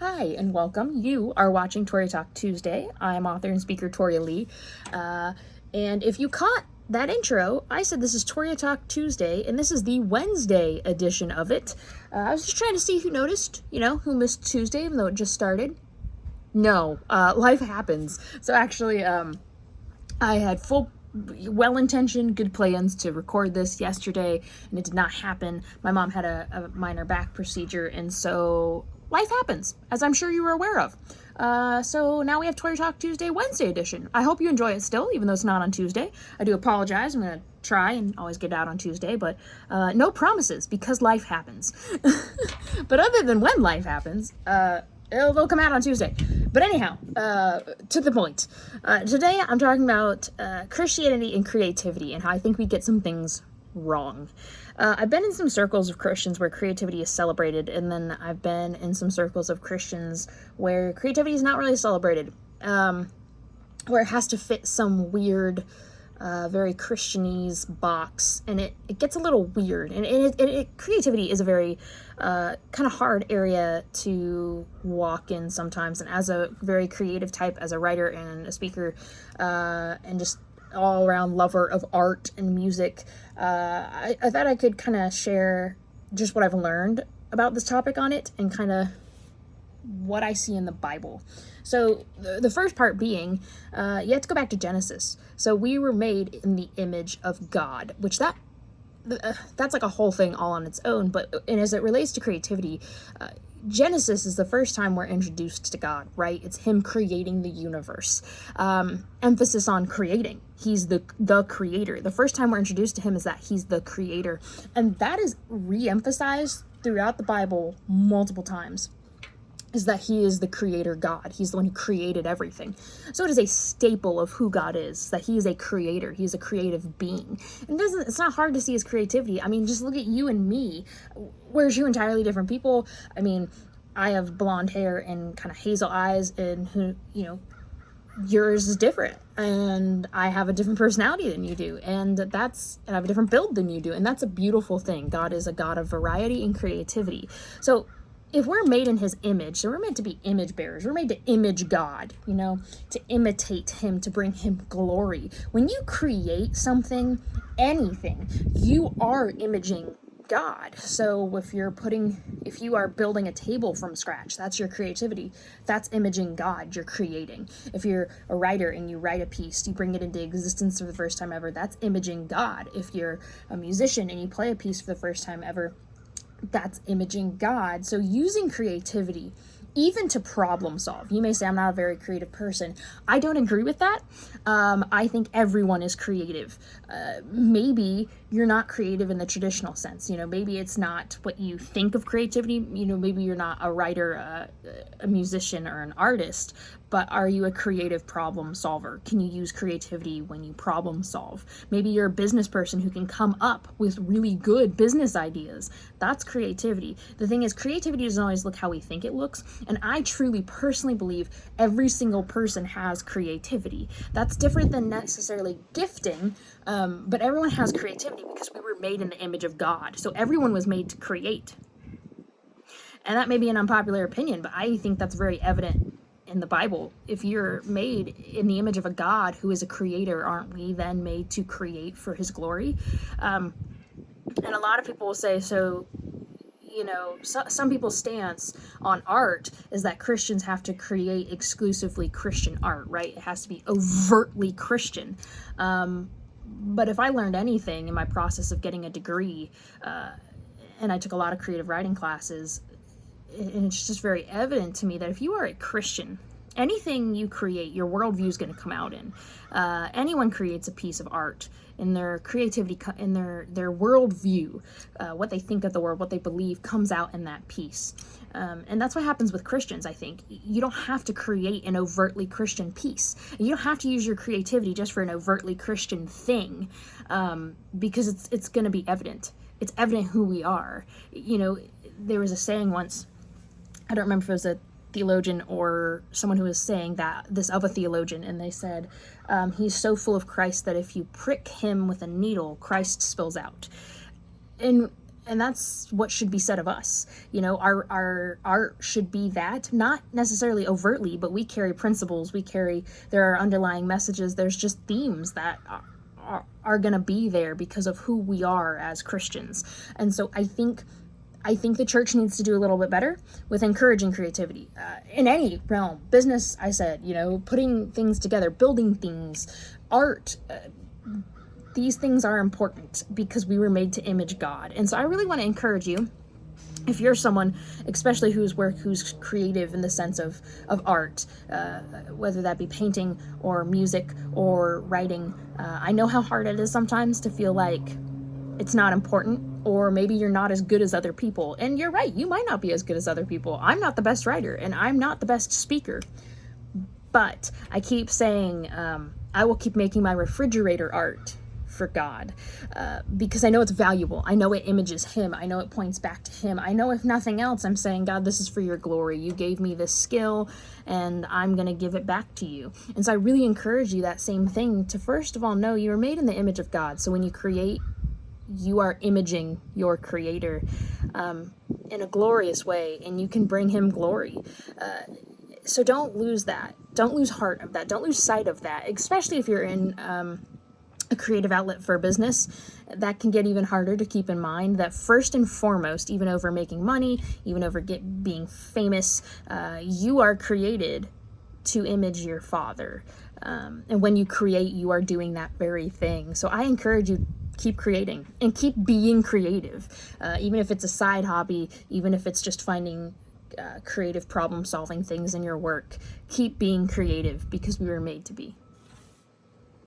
Hi, and welcome. You are watching Toria Talk Tuesday. I'm author and speaker Toria Lee. And if you caught that intro, I said this is Toria Talk Tuesday, and this is the Wednesday edition of it. I was just trying to see who noticed, who missed Tuesday, even though it just started. No, life happens. So actually, I had well-intentioned, good plans to record this yesterday, and it did not happen. My mom had a minor back procedure, and so life happens, as I'm sure you were aware of. So now we have Toy Talk Tuesday, Wednesday edition. I hope you enjoy it still, even though it's not on Tuesday. I do apologize. I'm going to try and always get it out on Tuesday, but no promises, because life happens. But other than when life happens, they'll come out on Tuesday. But anyhow, to the point. Today I'm talking about Christianity and creativity and how I think we get some things wrong. I've been in some circles of Christians where creativity is celebrated, and then I've been in some circles of Christians where creativity is not really celebrated, where it has to fit some weird, very Christianese box, and it gets a little weird. And creativity is a very kind of hard area to walk in sometimes. And as a very creative type, as a writer and a speaker, and just all-around lover of art and music, I thought I could kind of share just what I've learned about this topic on it and kind of what I see in the Bible. So the first part being, you have to go back to Genesis. So we were made in the image of God, which that's like a whole thing all on its own. And as it relates to creativity, Genesis is the first time we're introduced to God, right? It's him creating the universe. Emphasis on creating. He's the creator. The first time we're introduced to him is that he's the creator. And that is re-emphasized throughout the Bible multiple times, is that he is the creator God. He's the one who created everything. So it is a staple of who God is, that he is a creator. He is a creative being. And it's not hard to see his creativity. I mean, just look at you and me. We're two entirely different people. I mean, I have blonde hair and kind of hazel eyes, and yours is different. And I have a different personality than you do. And I have a different build than you do. And that's a beautiful thing. God is a God of variety and creativity. So if we're made in his image, so we're meant to be image bearers. We're made to image God, to imitate him, to bring him glory. When you create something, anything, you are imaging God. So if you are building a table from scratch, that's your creativity. That's imaging God. You're creating. If you're a writer and you write a piece, you bring it into existence for the first time ever, that's imaging God. If you're a musician and you play a piece for the first time ever, that's imaging God. So using creativity, even to problem solve. You may say, I'm not a very creative person. I don't agree with that. I think everyone is creative. Maybe you're not creative in the traditional sense. Maybe it's not what you think of creativity. Maybe you're not a writer, a musician, or an artist, but are you a creative problem solver? Can you use creativity when you problem solve? Maybe you're a business person who can come up with really good business ideas. That's creativity. The thing is, creativity doesn't always look how we think it looks, and I truly, personally believe every single person has creativity. That's different than necessarily gifting, but everyone has creativity because we were made in the image of God. So everyone was made to create. And that may be an unpopular opinion, but I think that's very evident in the Bible. If you're made in the image of a God who is a creator, aren't we then made to create for his glory? And a lot of people will say, some people's stance on art is that Christians have to create exclusively Christian art, right? It has to be overtly Christian. But if I learned anything in my process of getting a degree, and I took a lot of creative writing classes, and it's just very evident to me that if you are a Christian, anything you create, your worldview is going to come out in. Anyone creates a piece of art, in their creativity, in their worldview, what they think of the world, what they believe comes out in that piece. And that's what happens with Christians, I think. You don't have to create an overtly Christian piece. You don't have to use your creativity just for an overtly Christian thing, because it's going to be evident. It's evident who we are. There was a saying once, I don't remember if it was a theologian or someone who was saying this of a theologian, and they said, he's so full of Christ that if you prick him with a needle, Christ spills out. And and that's what should be said of us. You know, our art should be that, not necessarily overtly, but we carry principles, there are underlying messages, there's just themes that are going to be there because of who we are as Christians. And so I think the church needs to do a little bit better with encouraging creativity in any realm. Business, I said, you know, putting things together, building things, art. These things are important because we were made to image God. And so I really want to encourage you, if you're someone, especially who's creative in the sense of art, whether that be painting or music or writing, I know how hard it is sometimes to feel like it's not important, or maybe you're not as good as other people. And you're right, you might not be as good as other people. I'm not the best writer, and I'm not the best speaker. But I keep saying, I will keep making my refrigerator art for God, because I know it's valuable. I know it images him. I know it points back to him. I know, if nothing else, I'm saying, God, this is for your glory. You gave me this skill, and I'm going to give it back to you. And so I really encourage you, that same thing, to first of all know you were made in the image of God. So when you create, you are imaging your creator in a glorious way, and you can bring him glory. So don't lose that. Don't lose heart of that. Don't lose sight of that, especially if you're in a creative outlet for a business. That can get even harder to keep in mind, that first and foremost, even over making money, even over being famous, you are created to image your Father. And when you create, you are doing that very thing. So I encourage you, keep creating and keep being creative, even if it's a side hobby, even if it's just finding creative problem solving things in your work. Keep being creative because we were made to be.